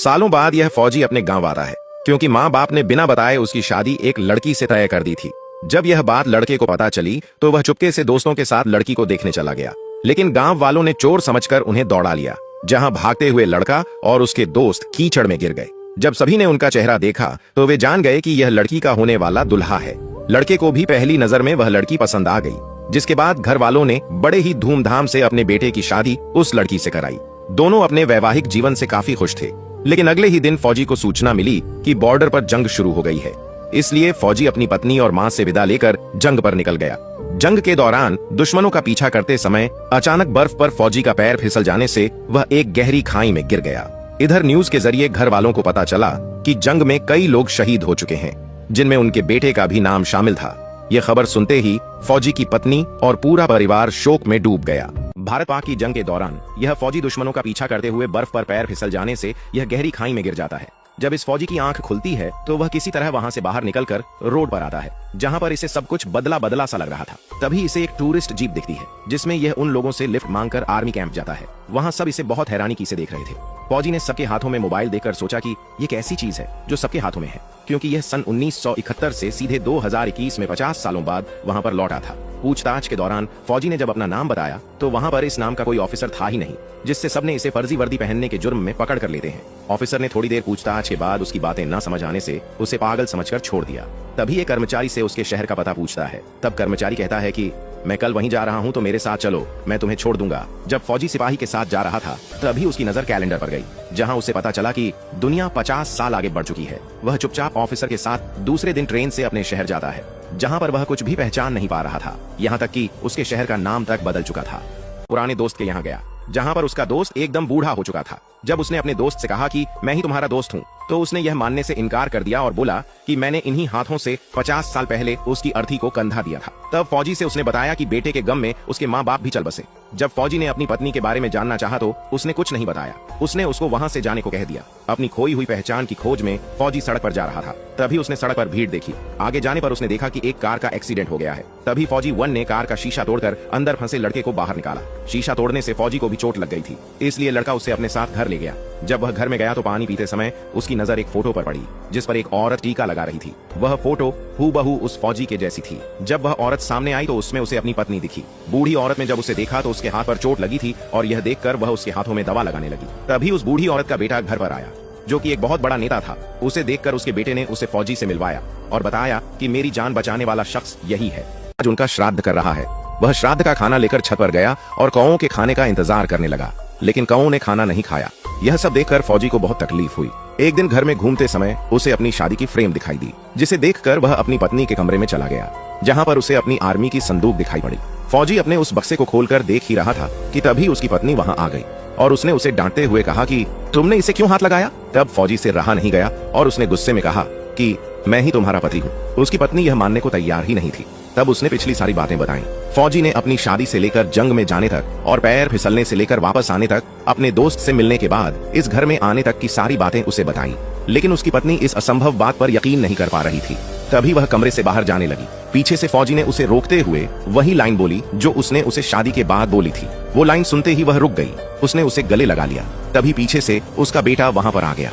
सालों बाद यह फौजी अपने गांव आता है, क्योंकि माँ बाप ने बिना बताए उसकी शादी एक लड़की से तय कर दी थी। जब यह बात लड़के को पता चली तो वह चुपके से दोस्तों के साथ लड़की को देखने चला गया, लेकिन गांव वालों ने चोर समझकर उन्हें दौड़ा लिया, जहां भागते हुए लड़का और उसके दोस्त कीचड़ में गिर गए। जब सभी ने उनका चेहरा देखा तो वे जान गए कि यह लड़की का होने वाला दुल्हा है। लड़के को भी पहली नजर में वह लड़की पसंद आ गई, जिसके बाद घर वालों ने बड़े ही धूमधाम से अपने बेटे की शादी उस लड़की से कराई। दोनों अपने वैवाहिक जीवन से काफी खुश थे, लेकिन अगले ही दिन फौजी को सूचना मिली कि बॉर्डर पर जंग शुरू हो गई है। इसलिए फौजी अपनी पत्नी और मां से विदा लेकर जंग पर निकल गया। जंग के दौरान दुश्मनों का पीछा करते समय अचानक बर्फ पर फौजी का पैर फिसल जाने से वह एक गहरी खाई में गिर गया। इधर न्यूज के जरिए घर वालों को पता चला कि जंग में कई लोग शहीद हो चुके हैं, जिनमें उनके बेटे का भी नाम शामिल था। यह खबर सुनते ही फौजी की पत्नी और पूरा परिवार शोक में डूब गया। भारत पाक की जंग के दौरान यह फौजी दुश्मनों का पीछा करते हुए बर्फ पर पैर फिसल जाने से यह गहरी खाई में गिर जाता है। जब इस फौजी की आंख खुलती है तो वह किसी तरह वहां से बाहर निकलकर रोड पर आता है, जहां पर इसे सब कुछ बदला बदला सा लग रहा था। तभी इसे एक टूरिस्ट जीप दिखती है, जिसमें यह उन लोगों से लिफ्ट मांगकर आर्मी कैंप जाता है। वहां सब इसे बहुत हैरानी से देख रहे थे। फौजी ने सबके हाथों में मोबाइल देखकर सोचा कि ये कैसी चीज है जो सबके हाथों में है, क्योंकि यह सन 1971 से सीधे 2021 में 50 सालों बाद वहां पर लौटा था। पूछताछ के दौरान फौजी ने जब अपना नाम बताया तो वहां पर इस नाम का कोई ऑफिसर था ही नहीं, जिससे सबने इसे फर्जी वर्दी पहनने के जुर्म में पकड़ कर लेते हैं। ऑफिसर ने थोड़ी देर पूछताछ के बाद उसकी बातें न समझ आने से उसे पागल समझकर छोड़ दिया। तभी एक कर्मचारी से उसके शहर का पता पूछता है। तब कर्मचारी कहता है कि मैं कल वहीं जा रहा हूं, तो मेरे साथ चलो, मैं तुम्हें छोड़ दूंगा। जब फौजी सिपाही के साथ जा रहा था तभी उसकी नजर कैलेंडर पर गई, जहां उसे पता चला कि दुनिया 50 साल आगे बढ़ चुकी है। वह चुपचाप ऑफिसर के साथ दूसरे दिन ट्रेन से अपने शहर जाता है, जहां पर वह कुछ भी पहचान नहीं पा रहा था, यहाँ तक कि उसके शहर का नाम तक बदल चुका था। पुराने दोस्त के यहाँ गया, जहां पर उसका दोस्त एकदम बूढ़ा हो चुका था। जब उसने अपने दोस्त से कहा कि मैं ही तुम्हारा दोस्त हूँ, तो उसने यह मानने से इनकार कर दिया और बोला कि मैंने इन्हीं हाथों से 50 साल पहले उसकी अर्थी को कंधा दिया था। तब फौजी से उसने बताया कि बेटे के गम में उसके माँ बाप भी चल बसे। जब फौजी ने अपनी पत्नी के बारे में जानना चाहा तो उसने कुछ नहीं बताया। उसने उसको वहां से जाने को कह दिया। अपनी खोई हुई पहचान की खोज में फौजी सड़क पर जा रहा था। तभी उसने सड़क पर भीड़ देखी। आगे जाने पर उसने देखा कि एक कार का एक्सीडेंट हो गया है। तभी फौजी 1 ने कार का शीशा तोड़कर अंदर फंसे लड़के को बाहर निकाला। शीशा तोड़ने से फौजी को भी चोट लग गई थी, इसलिए लड़का उसे अपने साथ घर ले गया। जब वह घर में गया तो पानी पीते समय उसकी नजर एक फोटो पर पड़ी, जिस पर एक औरत टीका लगा रही थी। वह फोटो हूबहू उस फौजी के जैसी थी। जब वह औरत सामने आई तो उसमें उसे अपनी पत्नी दिखी। बूढ़ी औरत ने जब उसे देखा तो उसके हाथ पर चोट लगी थी और यह देखकर वह उसके हाथों में दवा लगाने लगी। तभी उस बूढ़ी औरत का बेटा घर पर आया, जो कि एक बहुत बड़ा नेता था। उसे देखकर उसके बेटे ने उसे फौजी से मिलवाया और बताया कि मेरी जान बचाने वाला शख्स यही है। आज उनका श्राद्ध कर रहा है। वह श्राद्ध का खाना लेकर छत पर गया और कौओं के खाने का इंतजार करने लगा, लेकिन कौओं ने खाना नहीं खाया। यह सब देखकर फौजी को बहुत तकलीफ हुई। एक दिन घर में घूमते समय उसे अपनी शादी की फ्रेम दिखाई दी, जिसे देखकर वह अपनी पत्नी के कमरे में चला गया, जहां पर उसे अपनी आर्मी की संदूक दिखाई पड़ी। फौजी अपने उस बक्से को खोलकर देख ही रहा था कि तभी उसकी पत्नी वहां आ गई और उसने उसे डांटते हुए कहा कि तुमने इसे क्यों हाथ लगाया। तब फौजी से रहा नहीं गया और उसने गुस्से में कहा कि मैं ही तुम्हारा पति हूँ। उसकी पत्नी यह मानने को तैयार ही नहीं थी। तब उसने पिछली सारी बातें बताई। फौजी ने अपनी शादी से लेकर जंग में जाने तक और पैर फिसलने से लेकर वापस आने तक, अपने दोस्त से मिलने के बाद इस घर में आने तक की सारी बातें उसे बताई, लेकिन उसकी पत्नी इस असंभव बात पर यकीन नहीं कर पा रही थी। तभी वह कमरे से बाहर जाने लगी। पीछे से फौजी ने उसे रोकते हुए वही लाइन बोली जो उसने उसे शादी के बाद बोली थी। वो लाइन सुनते ही वह रुक गई। उसने उसे गले लगा लिया। तभी पीछे से उसका बेटा वहां पर आ गया।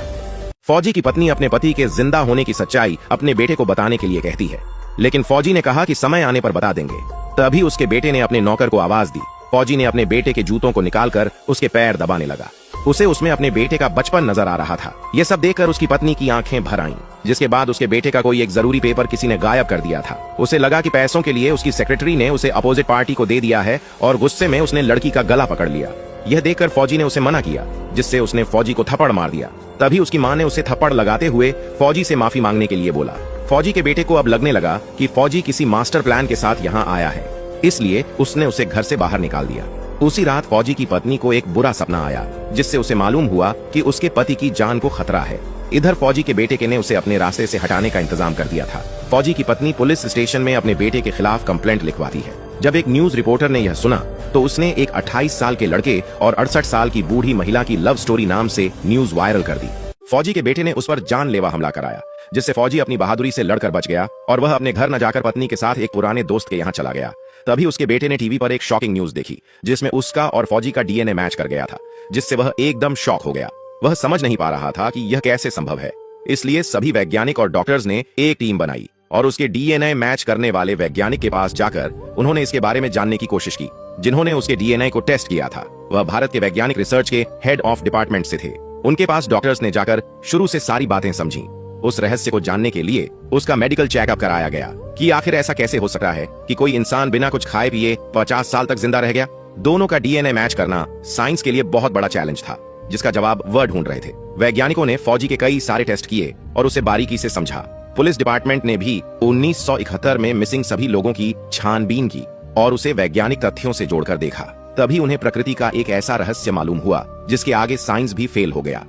फौजी की पत्नी अपने पति के जिंदा होने की सच्चाई अपने बेटे को बताने के लिए कहती है, लेकिन फौजी ने कहा कि समय आने पर बता देंगे। तभी उसके बेटे ने अपने नौकर को आवाज दी। फौजी ने अपने बेटे के जूतों को निकालकर उसके पैर दबाने लगा। उसे उसमें अपने बेटे का बचपन नजर आ रहा था। यह सब देखकर उसकी पत्नी की आंखें भर आईं। जिसके बाद उसके बेटे का कोई एक जरूरी पेपर किसी ने गायब कर दिया था। उसे लगा कि पैसों के लिए उसकी सेक्रेटरी ने उसे अपोजिट पार्टी को दे दिया है और गुस्से में उसने लड़की का गला पकड़ लिया। यह देखकर फौजी ने उसे मना किया, जिससे उसने फौजी को थप्पड़ मार दिया। तभी उसकी मां ने उसे थप्पड़ लगाते हुए फौजी से माफी मांगने के लिए बोला। फौजी के बेटे को अब लगने लगा कि फौजी किसी मास्टर प्लान के साथ यहाँ आया है, इसलिए उसने उसे घर से बाहर निकाल दिया। उसी रात फौजी की पत्नी को एक बुरा सपना आया, जिससे उसे मालूम हुआ कि उसके पति की जान को खतरा है। इधर फौजी के बेटे ने उसे अपने रास्ते से हटाने का इंतजाम कर दिया था। फौजी की पत्नी पुलिस स्टेशन में अपने बेटे के खिलाफ कंप्लेंट लिखवाती है। जब एक न्यूज रिपोर्टर ने यह सुना तो उसने एक 28 साल के लड़के और 68 साल की बूढ़ी महिला की लव स्टोरी नाम से न्यूज वायरल कर दी। फौजी के बेटे ने उस पर जानलेवा हमला कराया, जिससे फौजी अपनी बहादुरी से लड़कर बच गया और वह अपने घर न जाकर पत्नी के साथ एक पुराने दोस्त के यहाँ चला गया। तभी उसके बेटे ने टीवी पर एक शॉकिंग न्यूज देखी, जिसमें उसका और फौजी का डीएनए मैच कर गया था, जिससे वह एकदम शॉक हो गया। वह समझ नहीं पा रहा था कि यह कैसे संभव है। इसलिए सभी वैज्ञानिक और डॉक्टर्स ने एक टीम बनाई और उसके डीएनए मैच करने वाले वैज्ञानिक के पास जाकर उन्होंने इसके बारे में जानने की कोशिश की। जिन्होंने उसके डीएनए को टेस्ट किया था वह भारत के वैज्ञानिक रिसर्च के हेड ऑफ डिपार्टमेंट से थे। उनके पास डॉक्टर्स ने जाकर शुरू से सारी बातें समझी। उस रहस्य को जानने के लिए उसका मेडिकल चेकअप कराया गया कि आखिर ऐसा कैसे हो सकता है कि कोई इंसान बिना कुछ खाए पिए 50 साल तक जिंदा रह गया। दोनों का डीएनए मैच करना साइंस के लिए बहुत बड़ा चैलेंज था, जिसका जवाब वह ढूंढ रहे थे। वैज्ञानिकों ने फौजी के कई सारे टेस्ट किए और उसे बारीकी से समझा। पुलिस डिपार्टमेंट ने भी 1971 में मिसिंग सभी लोगों की छानबीन की और उसे वैज्ञानिक तथ्यों से जोड़कर देखा। तभी उन्हें प्रकृति का एक ऐसा रहस्य मालूम हुआ जिसके आगे साइंस भी फेल हो गया।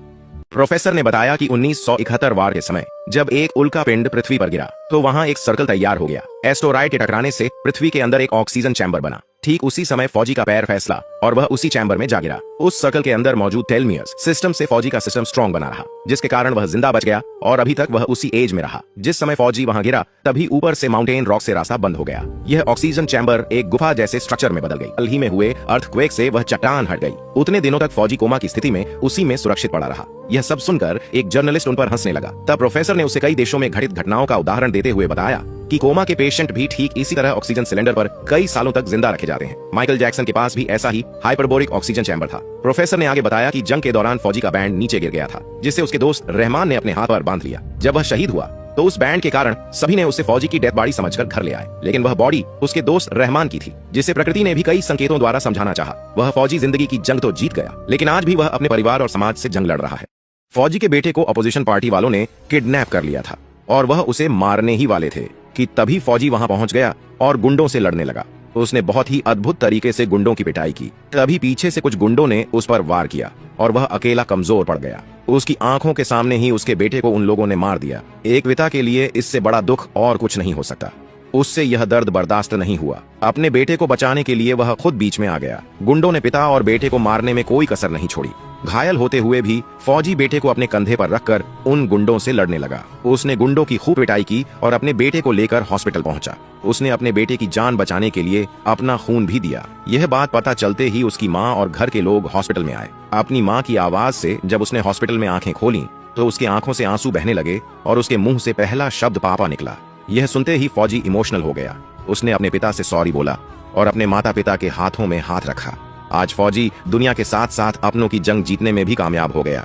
प्रोफेसर ने बताया कि 1971 वार के समय जब एक उल्का पिंड पृथ्वी पर गिरा तो वहां एक सर्कल तैयार हो गया। एस्टेरॉयड के टकराने से पृथ्वी के अंदर एक ऑक्सीजन चैम्बर बना। ठीक उसी समय फौजी का पैर फिसला और वह उसी चैम्बर में जा गिरा। उस सर्कल के अंदर मौजूद टेलमियर्स सिस्टम से फौजी का सिस्टम स्ट्रॉन्ग बना रहा, जिसके कारण वह जिंदा बच गया और अभी तक वह उसी एज में रहा। जिस समय फौजी वहां गिरा तभी ऊपर से माउंटेन रॉक से रास्ता बंद हो गया। यह ऑक्सीजन चैम्बर एक गुफा जैसे स्ट्रक्चर में बदल गई। हाल ही में हुए अर्थक्वेक से वह चट्टान हट गई। उतने दिनों तक फौजी कोमा की स्थिति में उसी में सुरक्षित पड़ा रहा। यह सब सुनकर एक जर्नलिस्ट उन पर हंसने लगा। तब प्रोफेसर ने उसे कई देशों में घटित घटनाओं का उदाहरण देते हुए बताया कि कोमा के पेशेंट भी ठीक इसी तरह ऑक्सीजन सिलेंडर पर कई सालों तक जिंदा रखे जाते हैं। माइकल जैक्सन के पास भी ऐसा ही हाइपरबोरिक ऑक्सीजन चैम्बर था। प्रोफेसर ने आगे बताया कि जंग के दौरान फौजी का बैंड नीचे गिर गया था, जिससे उसके दोस्त रहमान ने अपने हाथ पर बांध लिया। जब वह शहीद हुआ तो उस बैंड के कारण सभी ने उसे फौजी की डेड बॉडी समझकर घर ले आए, लेकिन वह बॉडी उसके दोस्त रहमान की थी, जिसे प्रकृति ने भी कई संकेतों द्वारा समझाना चाहा। वह फौजी जिंदगी की जंग तो जीत गया, लेकिन आज भी वह अपने परिवार और समाज से जंग लड़ रहा है। फौजी के बेटे को अपोजिशन पार्टी वालों ने किडनैप कर लिया था और वह उसे मारने ही वाले थे कि तभी फौजी वहां पहुंच गया और गुंडों से लड़ने लगा। तो उसने बहुत ही अद्भुत तरीके से गुंडों की पिटाई की। तभी पीछे से कुछ गुंडों ने उस पर वार किया और वह अकेला कमजोर पड़ गया। उसकी आंखों के सामने ही उसके बेटे को उन लोगों ने मार दिया। एक पिता के लिए इससे बड़ा दुख और कुछ नहीं हो सकता। उससे यह दर्द बर्दाश्त नहीं हुआ। अपने बेटे को बचाने के लिए वह खुद बीच में आ गया। गुंडों ने पिता और बेटे को मारने में कोई कसर नहीं छोड़ी। घायल होते हुए भी फौजी बेटे को अपने कंधे पर रखकर उन गुंडों से लड़ने लगा। उसने गुंडों की खूब पिटाई की और अपने बेटे को लेकर हॉस्पिटल पहुंचा। उसने अपने बेटे की जान बचाने के लिए अपना खून भी दिया। यह बात पता चलते ही उसकी माँ और घर के लोग हॉस्पिटल में आए। अपनी माँ की आवाज से जब उसने हॉस्पिटल में आंखें खोली तो उसकी आंखों से आंसू बहने लगे और उसके मुंह से पहला शब्द पापा निकला। यह सुनते ही फौजी इमोशनल हो गया। उसने अपने पिता से सॉरी बोला और अपने माता पिता के हाथों में हाथ रखा। आज फौजी दुनिया के साथ साथ अपनों की जंग जीतने में भी कामयाब हो गया।